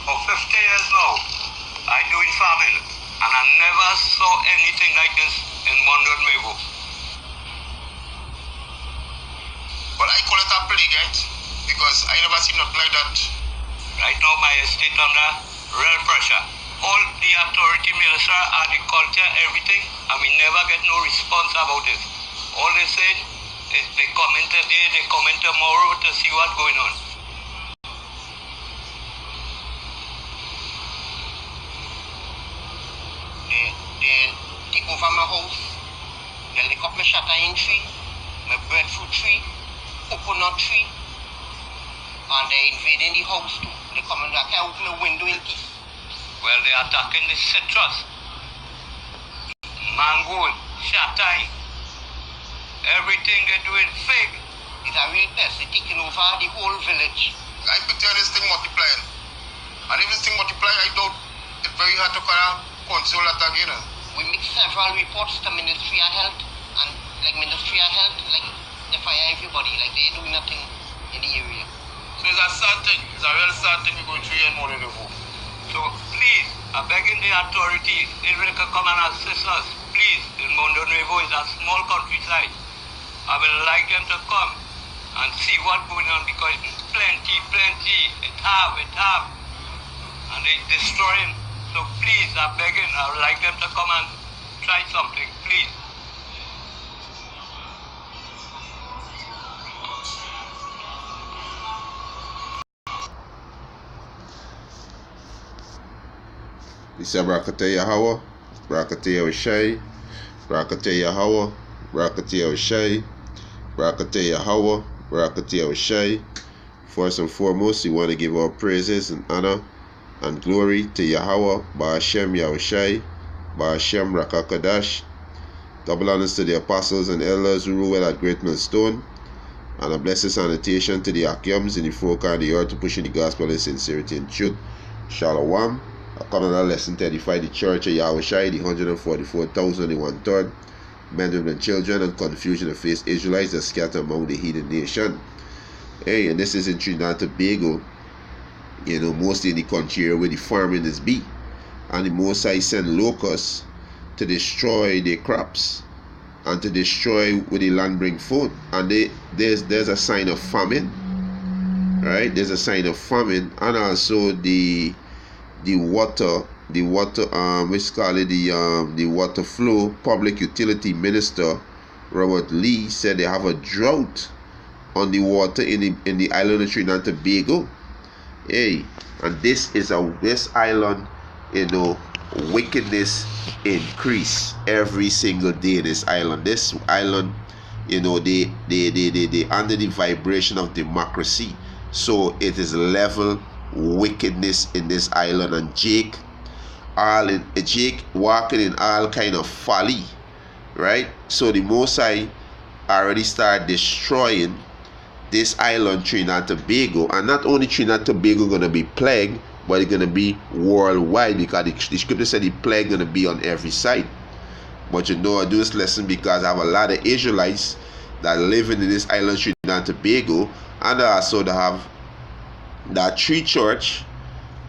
For 50 years now, I doing farming, and I never saw anything like this in Mondo Nuevo. But I call it a plague, right? Because I never seen nothing like that. Right now, my estate under real pressure. All the authority, minister, agriculture, everything, and we never get no response about it. All they say is they comment today, they comment tomorrow to see what's going on. They take over my house, they lick up my shattering tree, my breadfruit tree, coconut tree, and they invading the house too. They come and they open the window in peace. Well, they're attacking the citrus, mango, shatai, everything they're doing fig. It's a real pest. They're taking over the whole village. I picture this thing multiplying. And if this thing multiply, I doubt it's very hard to control that again. We make several reports to Ministry of Health, and like Ministry of Health, like they fire everybody, like they do nothing in the area. So it's a sad thing. It's a real sad thing we're going through here in Mondo Nuevo. So please, I'm begging the authority, if they can come and assist us, please. In Mondo Nuevo is a small countryside. I would like them to come and see what's going on, because it's plenty, it have, and they destroying. So please, I'm begging, I would like them to come and try something, please. Isa Brakate Yahawa, Brakate Yahweh, Brakate Yahawa, Brakate Yahweh, Brakate Yahawa, Brakate Yahweh. First and foremost, we want to give our praises and honor and glory to Yahweh, Ba'ashem Yahushai, Ba'ashem Rakakadash. Double honors to the apostles and elders who rule at Great Millstone, and a blessed sanitation to the Akyams in the folk and the earth to pushing the gospel in sincerity and truth. Shalom. A common lesson to edify the church of Yahushai, the 144,000 and 1/3, men, women, and children, and confusion of faced Israelites that scatter among the heathen nation. Hey, and this is in Trinidad Tobago, mostly in the country where the farming is be. And the Most High send locusts to destroy their crops and to destroy where the land bring food. And there's a sign of famine, right? There's a sign of famine, and also the water, let's call it the water flow public utility minister Robert Lee said they have a drought on the water in the island of Trinidad and Tobago. Hey, and this island, wickedness increase every single day in this island. This island, they under the vibration of democracy, so it is level wickedness in this island. And Jake walking in all kind of folly, right? So the Most High already started destroying this island, Trinidad and Tobago. And not only Trinidad and Tobago going to be plagued, but it's going to be worldwide, because the scripture said the plague going to be on every side. But I do this lesson because I have a lot of Israelites that living in this island, Trinidad and Tobago, and also they have that tree church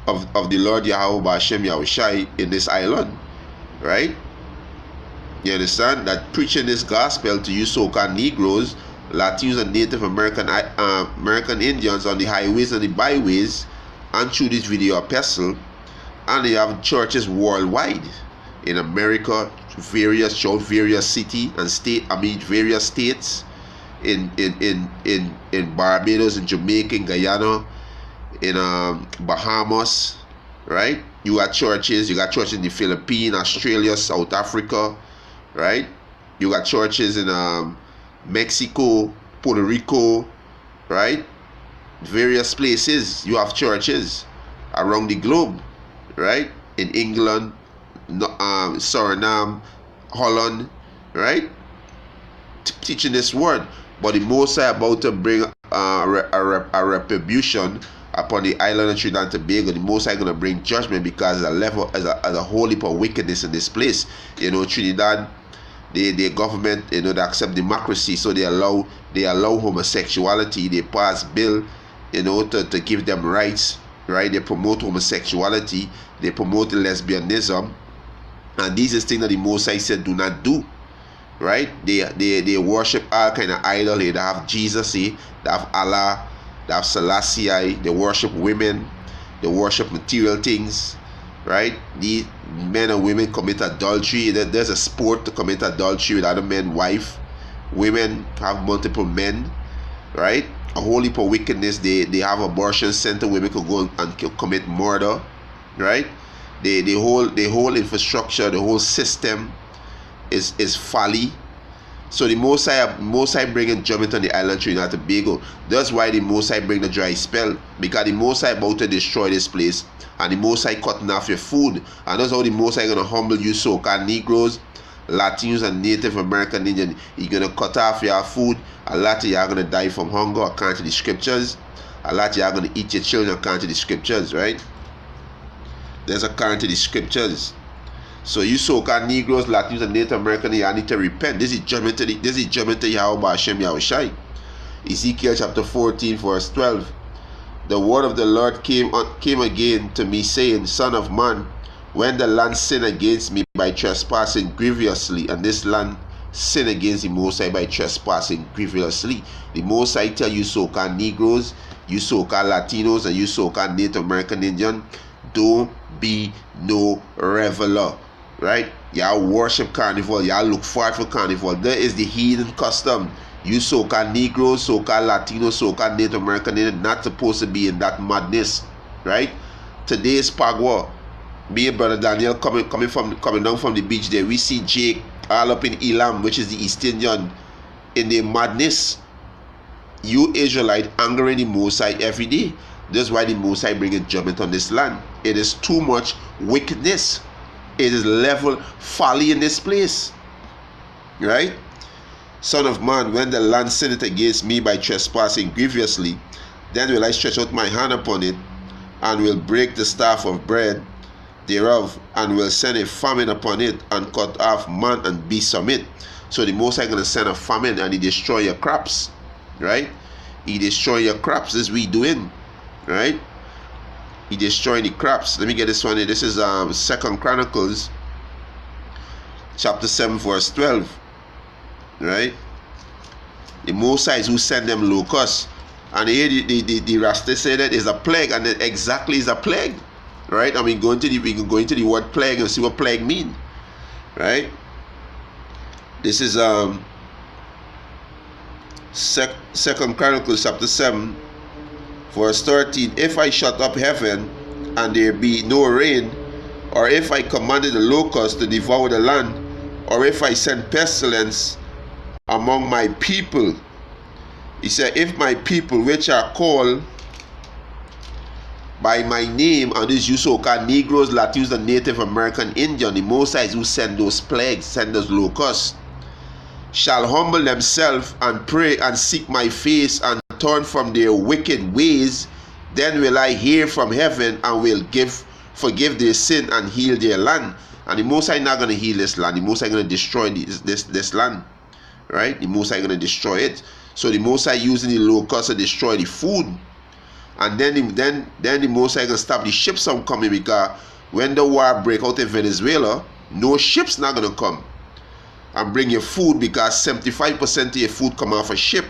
of the Lord Yahweh Ba'ashem Yahushai in this island, right? You understand? That preaching this gospel to you so-called Negroes, Latinos, and Native American Indians on the highways and the byways, and through this video epistle. And they have churches worldwide in America, various city and state. Various states in Barbados, in Jamaica, in Guyana, in Bahamas, right? You got churches in the Philippines, Australia, South Africa, right? You got churches in Mexico, Puerto Rico, right? Various places you have churches around the globe, right? In England, Suriname, Holland, right? Teaching this word. But the Most High about to bring a retribution upon the island of Trinidad and Tobago. The Most High going to bring judgment because as a whole heap of wickedness in this place. Trinidad, the government, they accept democracy, so they allow homosexuality. They pass bill, to give them rights, right? They promote homosexuality, they promote lesbianism, and these is things that the Most High said do not do, right? They worship all kind of idol. They have Jesus, they have Allah, they have Selassie, they worship women, they worship material things, right? The men and women commit adultery. There's a sport to commit adultery with other men's wife. Women have multiple men, right? A whole heap of wickedness. They have abortion center. Women could go and commit murder, right? The whole infrastructure, the whole system is folly. So the Most High bringing judgment on the island of Trinidad Tobago. That's why the Most High bring the dry spell, because the Most High about to destroy this place, and the Most High cutting off your food. And that's how the Most High gonna humble you so-called Negroes, Latinos, and Native American Indian. He's gonna cut off your food. A lot of y'all gonna die from hunger according to the scriptures. A lot of y'all gonna eat your children according to the scriptures, right? There's according to the scriptures. So you so-called Negroes, Latinos, and Native American, you need to repent. This is judgment to Yahweh Hashem Yahushai. Ezekiel chapter 14, verse 12. The word of the Lord came again to me, saying, Son of man, when the land sinned against me by trespassing grievously, and this land sinned against the Most High by trespassing grievously. The Most High tell you so-called Negroes, you so-called Latinos, and you so-called Native American Indian, don't be no reveler. Right? Y'all worship carnival. Y'all look forward for carnival. That is the heathen custom. You so-called Negroes, so-called Latinos, so-called Native American, they're not supposed to be in that madness. Right? Today's Pagwa. Me and Brother Daniel coming down from the beach there. We see Jake all up in Elam, which is the East Indian, in their madness. You Israelite angering the Most High every day. That's why the Most High bringing judgment on this land. It is too much wickedness. It is level folly in this place. Right? Son of man, when the land sinned against me by trespassing grievously, then will I stretch out my hand upon it, and will break the staff of bread thereof, and will send a famine upon it, and cut off man and beast from it. So the Most High going to send a famine, and he destroy your crops. Right? He destroy your crops. This is what he doing. Right? He destroying the crops. Let me get this one here. This is 2 Chronicles chapter 7 verse 12. Right? The Most High is who send them locusts. And here the Rasta say that is a plague, and it exactly is a plague. Right? I mean, we can go into the word plague and see what plague mean. Right? This is 2 Chronicles chapter 7 verse 13. If I shut up heaven and there be no rain, or if I commanded the locusts to devour the land, or if I send pestilence among my people, he said, if my people which are called by my name, and this you so-called Negroes, Latinos, and Native American Indian, the Most High who send those plagues, send those locusts, shall humble themselves and pray and seek my face and turn from their wicked ways, then will I hear from heaven and will forgive their sin and heal their land. And the Most High not going to heal this land. The Most High going to destroy this land. Right? The Most High going to destroy it. So the Most High using the locusts to destroy the food. And then the Most High going to stop the ships from coming, because when the war break out in Venezuela, no ships not going to come and bring your food, because 75% of your food come off a ship.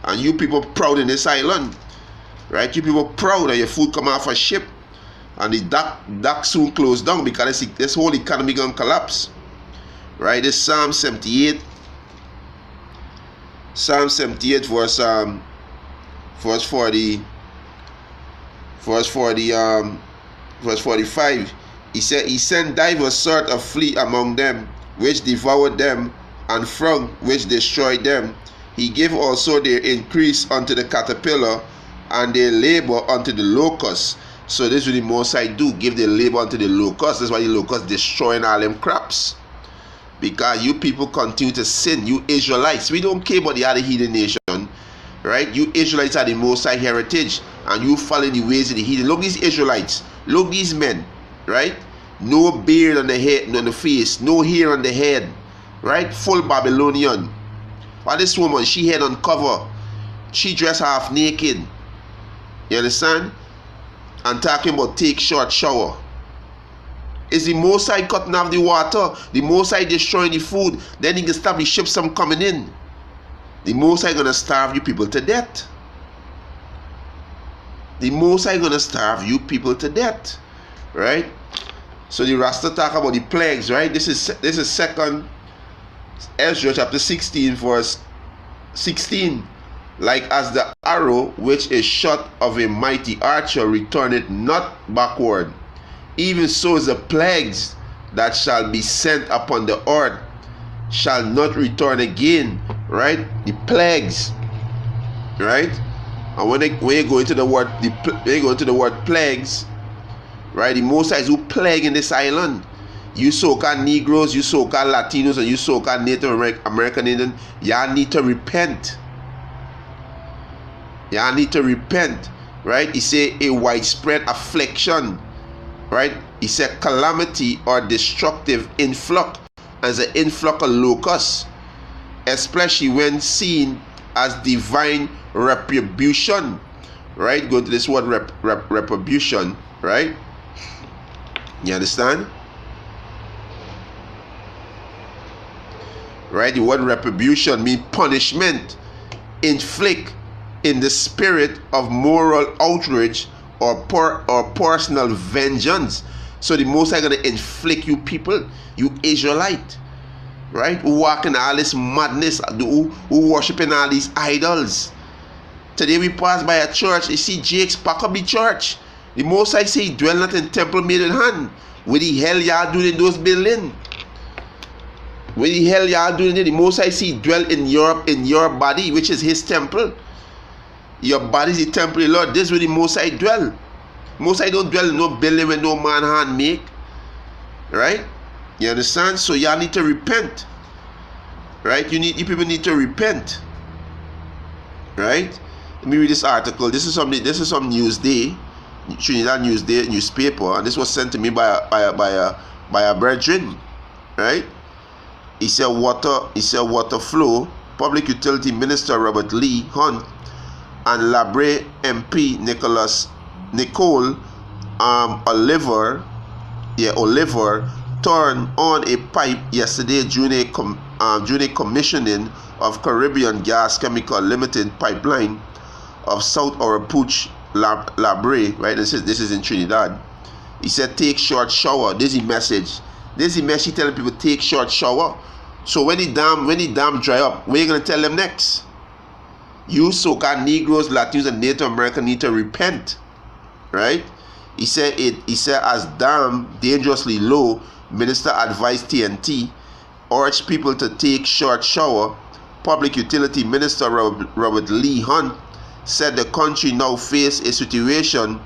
And you people proud in this island, right? You people proud that your food come off a ship, and the dock soon close down, because this whole economy gonna collapse, right? This Psalm 78 verse 45. He said, he sent divers sort of fleet among them, which devoured them, and frog which destroyed them. He gave also their increase unto the caterpillar, and their labor unto the locust. So this is what the Most High do, give their labor unto the locust. That's why the locust destroying all them crops. Because you people continue to sin, you Israelites. We don't care about the other heathen nation, right? You Israelites are the Most High heritage, and you follow the ways of the heathen. Look these Israelites, look these men, right? No beard on the head, on the face, no hair on the head, right? Full Babylonian. But this woman, she head uncover, she dressed half naked. You understand? and talking about take short shower. Is the Most High cutting off the water? The Most High destroying the food? Then he can stop the ships from coming in. The Most High gonna starve you people to death. The Most High gonna starve you people to death, right? So the Rasta talk about the plagues, right? This is 2nd Ezra chapter 16 verse 16. Like as the arrow which is shot of a mighty archer returneth not backward, even so is the plagues that shall be sent upon the earth shall not return again, right? The plagues, right? And when you go into the word plagues, right? The Most High is who plague in this island. You so-called Negroes, you so-called Latinos, and you so-called Native American Indian, y'all need to repent. Y'all need to repent, right? He say a widespread affliction, right? He said calamity or destructive influx as an influx of locusts, especially when seen as divine retribution, right? Go to this word retribution, right? You understand? Right? The word retribution means punishment, inflict in the spirit of moral outrage or personal vengeance. So the Most High gonna inflict you people, you Israelite, right? Who walk in all this madness, who worshiping all these idols. Today we pass by a church, you see Jake's pack up the church. The Most High say he dwell not in temple made in hand. What the hell y'all doing in those buildings? What the hell y'all doing there? The Most High say he dwell in your body, which is his temple. Your body is the temple of the Lord. This is where the Most High dwell. Most High don't dwell in no building where no man hand make. Right? You understand? So y'all need to repent. Right? You people need to repent. Right? Let me read this article. This is some Newsday, Trinidad Newsday newspaper, and this was sent to me by a brethren. Right? He said water flow. Public Utility Minister Robert Lee Hunt and Labre MP Nicole Oliver turned on a pipe yesterday during a commissioning of Caribbean Gas Chemical Limited pipeline of South Oropouche Labre. Right, this is in Trinidad. He said take short shower. This is the message. This is the message telling people take short shower. So when the dam dry up, what are you gonna tell them next? You so-called Negroes, Latinos, and Native American need to repent, right? He said as dam dangerously low, minister advised TNT urged people to take short shower. Public Utility Minister Robert Lee Hunt said the country now face a situation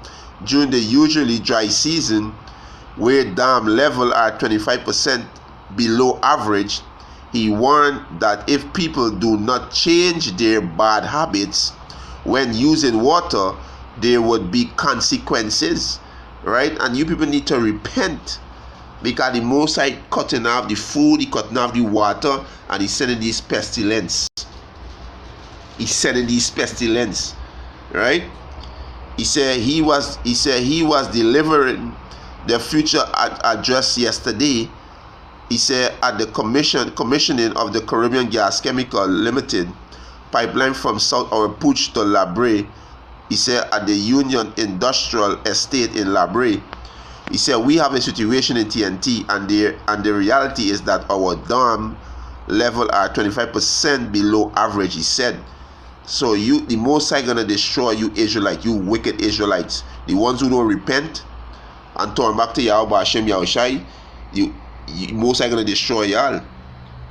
during the usually dry season where dam level are 25% below average. He warned that if people do not change their bad habits when using water, there would be consequences, right? And you people need to repent, because the Most High cutting off the food, he cutting off the water, and he's sending these pestilence. He's sending these pestilence, right? He said he was delivering the future address yesterday. He said at the commissioning of the Caribbean Gas Chemical Limited pipeline from South Oropouche to Labre. He said at the Union Industrial Estate in Labre. He said we have a situation in TNT, and the reality is that our dam level are 25% below average. He said, so the Most High gonna destroy you Israelites, you wicked Israelites, the ones who don't repent and turn back to Yahweh Hashem Yahushai. Most High gonna destroy y'all,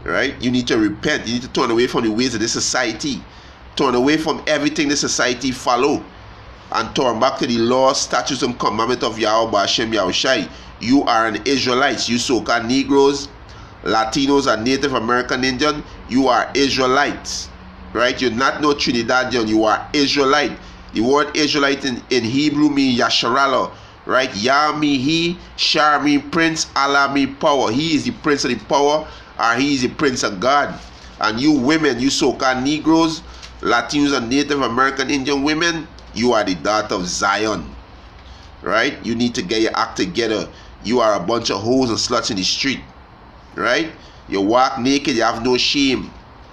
right? You need to repent. You need to turn away from the ways of this society, turn away from everything this society follow, and turn back to the laws, statutes, and commandments of Yahweh Hashem Yahushai. You are an Israelite. You so-called Negroes, Latinos, and Native American Indian. You are Israelites, right? You're not no Trinidadian. You are Israelite. The word Israelite in Hebrew means Yasharallah. Right? Yah mean he, Shar mean prince, Allah mean power. He is the prince of the power, or he is the prince of God. And you women, you so-called Negroes, Latinos, and Native American Indian women, you are the daughter of Zion. right? You need to get your act together. You are a bunch of hoes and sluts in the street, right? You walk naked, you have no shame,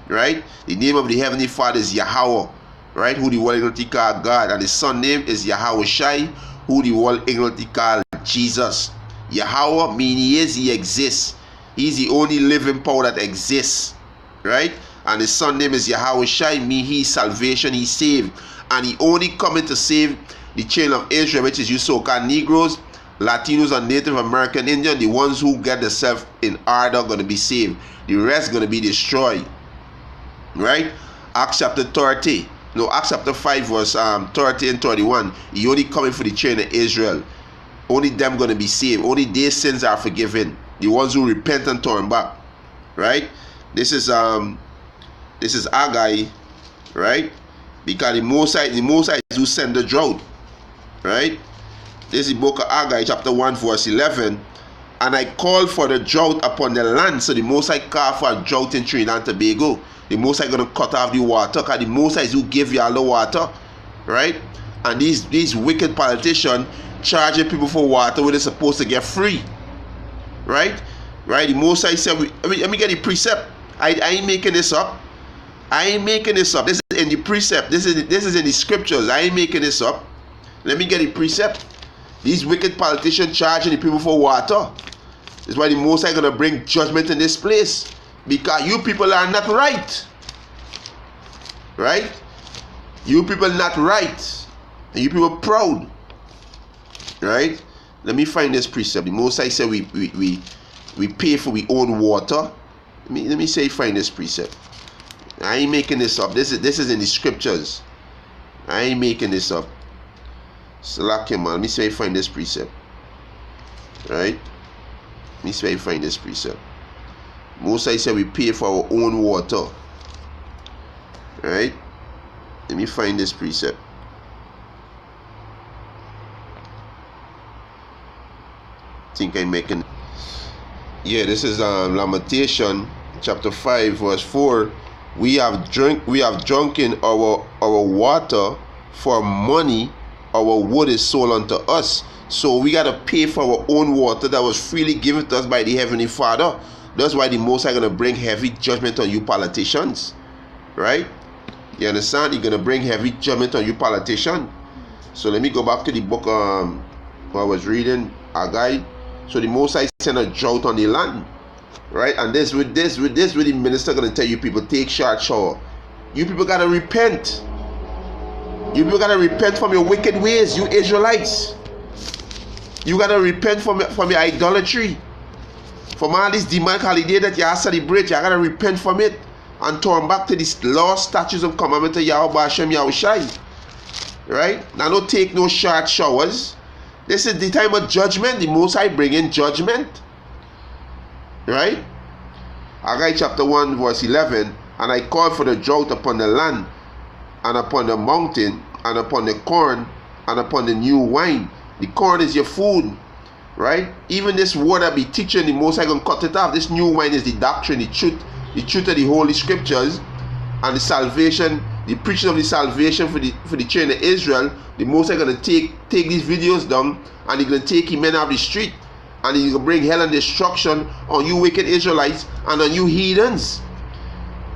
right? The name of the Heavenly Father is Yahweh, right? Who the world ignorantly call God, and the Son name is Yahweh Shai, who the world ignorantly call Jesus. Yahweh means he exists. He's the only living power that exists, right? And the Son name is Yahweh Shai, means he's salvation, he's saved. And he only coming to save the children of Israel, which is you so-called Negroes, Latinos, and Native American Indian. The ones who get themselves in order going to be saved. The rest going to be destroyed, right? Acts chapter 30. No, Acts chapter 5 verse 30 and 31. He only coming for the children of Israel. Only them going to be saved. Only their sins are forgiven. The ones who repent and turn back, right? This is Haggai, right? Because the Mosai is who send the drought, right? This is the book of Haggai, chapter 1, verse 11. And I call for the drought upon the land. So the Mosai call for a drought in Trinidad and Tobago. The Mosai going to cut off the water, because the Mosai is who give you all the water, right? And these wicked politicians charging people for water when they're supposed to get free, right? Right? The Mosai said, let me get the precept. I ain't making this up. I ain't making this up. This is in the precept. This is in the scriptures. I ain't making this up. Let me get the precept. These wicked politicians charging the people for water. This is why the Most High going to bring judgment in this place. Because you people are not right. Right? You people not right. And you people proud. Right? Let me find this precept. The Most High said we pay for we own water. Let me say find this precept. I ain't making this up. This is in the scriptures. I ain't making this up. Slack him, man. Let me see if I find this precept. Right? Let me see if I find this precept. Mosai said we pay for our own water. Right? Let me find this precept. Think I'm making. Yeah, this is Lamentation chapter 5 verse 4. We have drunken our water for money. Our wood is sold unto us. So we got to pay for our own water that was freely given to us by the Heavenly Father. That's why the Most High going to bring heavy judgment on you politicians. Right? You understand? He's going to bring heavy judgment on you politicians. So let me go back to the book I was reading, Haggai. So the Most High sent a drought on the land. Right? And with the minister going to tell you people, take short shower. You people got to repent. You people got to repent from your wicked ways, you Israelites. You got to repent from your idolatry. From all this demonic holiday that you are celebrate, you got to repent from it and turn back to these law, statutes, and commandments of Yahweh Hashem Yahweh Shai. Right? Now don't take no short showers. This is the time of judgment. The Most High bring in judgment. Right? Haggai chapter 1 verse 11. And I called for the drought upon the land, and upon the mountain, and upon the corn, and upon the new wine. The corn is your food, right? Even this word I be teaching, the Most High gonna cut it off. This new wine is the doctrine, the truth of the Holy Scriptures, and the salvation, the preaching of the salvation for the children of Israel. The Most High gonna take these videos down, and He's gonna take him men out of the street, and He's gonna bring hell and destruction on you wicked Israelites and on you heathens,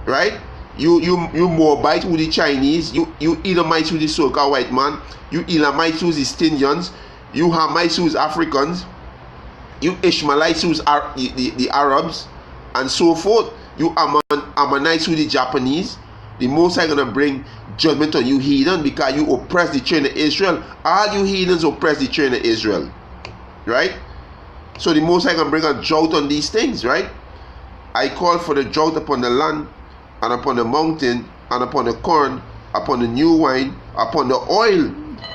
right? You Moabites with the Chinese, you Edomites with the so-called white man, you Elamites with the Stingians, you Hamites who's Africans, you Ishmaelites who's the Arabs, and so forth. You Ammonites who's the Japanese. The Most High gonna bring judgment on you heathen because you oppress the children of Israel. All you heathens oppress the children of Israel, right? So the Most High gonna bring a drought on these things, right? I call for the drought upon the land, and upon the mountain, and upon the corn, upon the new wine, upon the oil,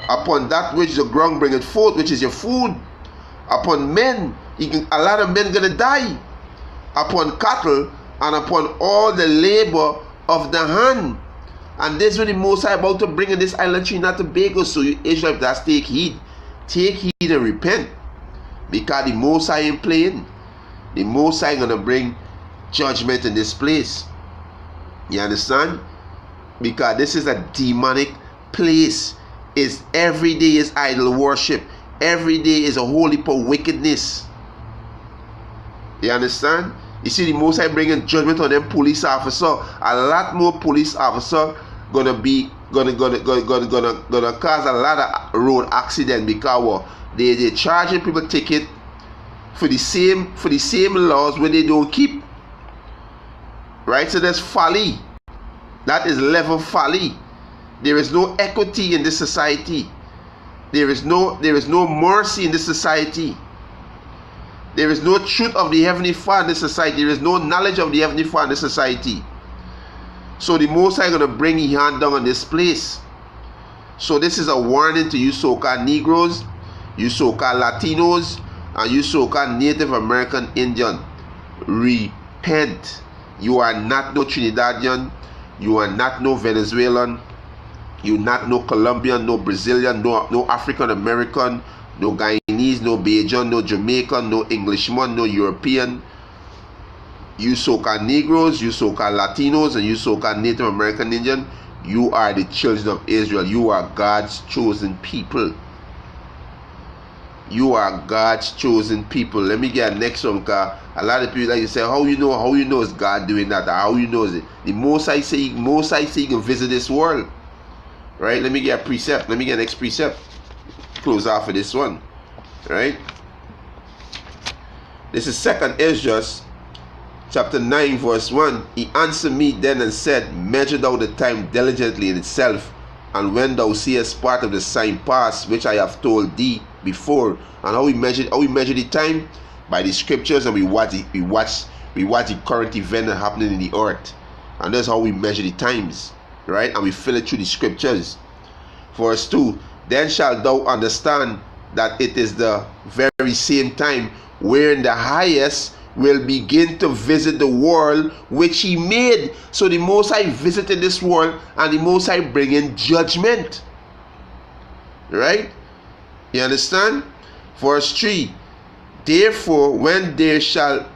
upon that which the ground bringeth forth, which is your food, upon men. A lot of men gonna die, upon cattle, and upon all the labor of the hand. And this is what the Most High about to bring in this island Trinidad Tobago. So you Israelites, that's take heed and repent, because the Most High ain't playing. The Most High gonna bring judgment in this place. You understand? Because this is a demonic place. It's every day is idol worship. Every day is a whole heap of wickedness. You understand? You see, the Most High bringing judgment on them police officer. A lot more police officer gonna cause a lot of road accident because they charging people ticket for the same laws when they don't keep. Right? So there's folly. That is level folly. There is no equity in this society. There is no mercy in this society. There is no truth of the Heavenly Father in this society. There is no knowledge of the Heavenly Father in this society. So the Most High is going to bring His hand down on this place. So this is a warning to you so-called Negroes, you so-called Latinos, and you so-called Native American Indian. Repent. You are not no Trinidadian. You are not no Venezuelan. You not no Colombian, no Brazilian, no African American, no Guyanese, no Bajan, no Jamaican, no Englishman, no European. You so-called Negroes, you so-called Latinos, and you so-called Native American Indian. You are the children of Israel. You are God's chosen people. You are God's chosen people. Let me get next one, because a lot of people like to say, how you know is God doing that? Or how you know is it? The Most High say you can visit this world. Right? Let me get a precept. Let me get next precept. Close off of this one. Right? This is 2nd Ezra, chapter 9, verse 1. He answered me then and said, measure thou the time diligently in itself, and when thou seest part of the sign pass, which I have told thee before. And how we measure the time? By the scriptures, and we watch the current event happening in the earth. And that's how we measure the times. Right? And we fill it through the scriptures. Verse 2. Then shalt thou understand that it is the very same time wherein the highest will begin to visit the world which He made. So the Most High visited this world, and the Most High bringing judgment. Right? You understand? Verse 3. Therefore, when there shall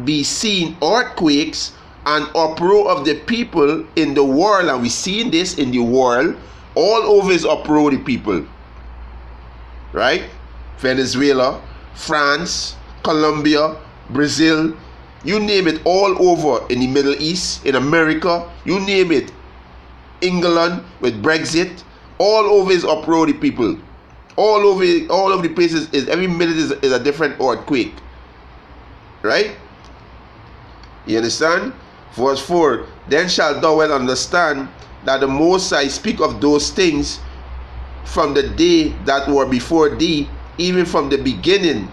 be seen earthquakes and uproar of the people in the world, and we seeing this in the world, all over is uproar the people. Right? Venezuela, France, Colombia, Brazil, you name it, all over in the Middle East, in America, you name it, England with Brexit, all over is uproar the people. All over the places is every minute is a different earthquake. Right? You understand? Verse 4. Then shalt thou well understand that the Most High speak of those things from the day that were before thee, even from the beginning.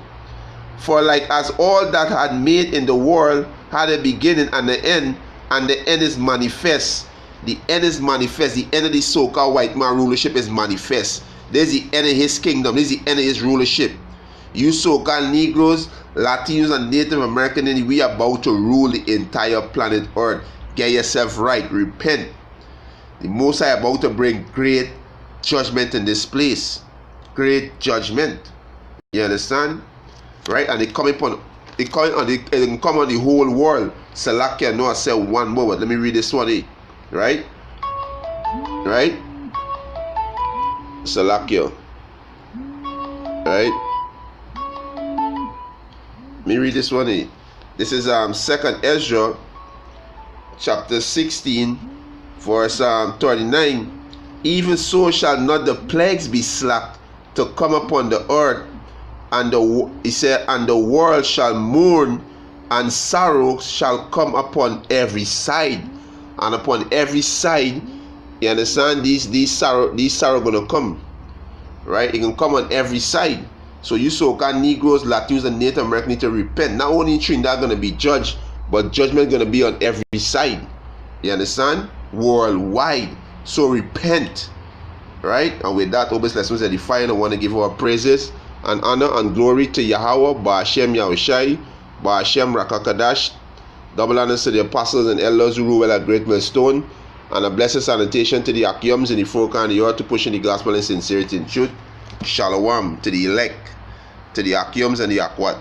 For like as all that had made in the world had a beginning and an end, and the end is manifest. The end is manifest. The end of the so-called white man rulership is manifest. There's the end of his kingdom. There's the end of his rulership. You so-called Negroes, Latinos, and Native American, we are about to rule the entire planet Earth. Get yourself right. Repent. The Most High about to bring great judgment in this place. Great judgment. You understand? Right? And it come on the whole world. Salakia, no, I said one more, but let me read this one. Right? Right? Salakia. Right? Let me read this one. This is 2nd Ezra, chapter 16, verse 39. Even so shall not the plagues be slack to come upon the earth, and he said, and the world shall mourn, and sorrow shall come upon every side. And upon every side, you understand, these sorrow gonna come. Right? It can come on every side. So you so-called Negroes, Latinos, and Native Americans need to repent. Not only in Trinidad gonna be judged, but judgment gonna be on every side. You understand? Worldwide. So repent. Right? And with that, obviously, let's Edification. I want to give our praises and honor and glory to Yahweh, Ba'ashem Yahushai, Ba'ashem Rakakadash. Double honors to the apostles and elders who rule well at Great Millstone, and a blessed salutation to the Akyums in the four corners of the earth to push in the gospel in sincerity and truth. Shalom to the elect, to the Akyums and the Akwat.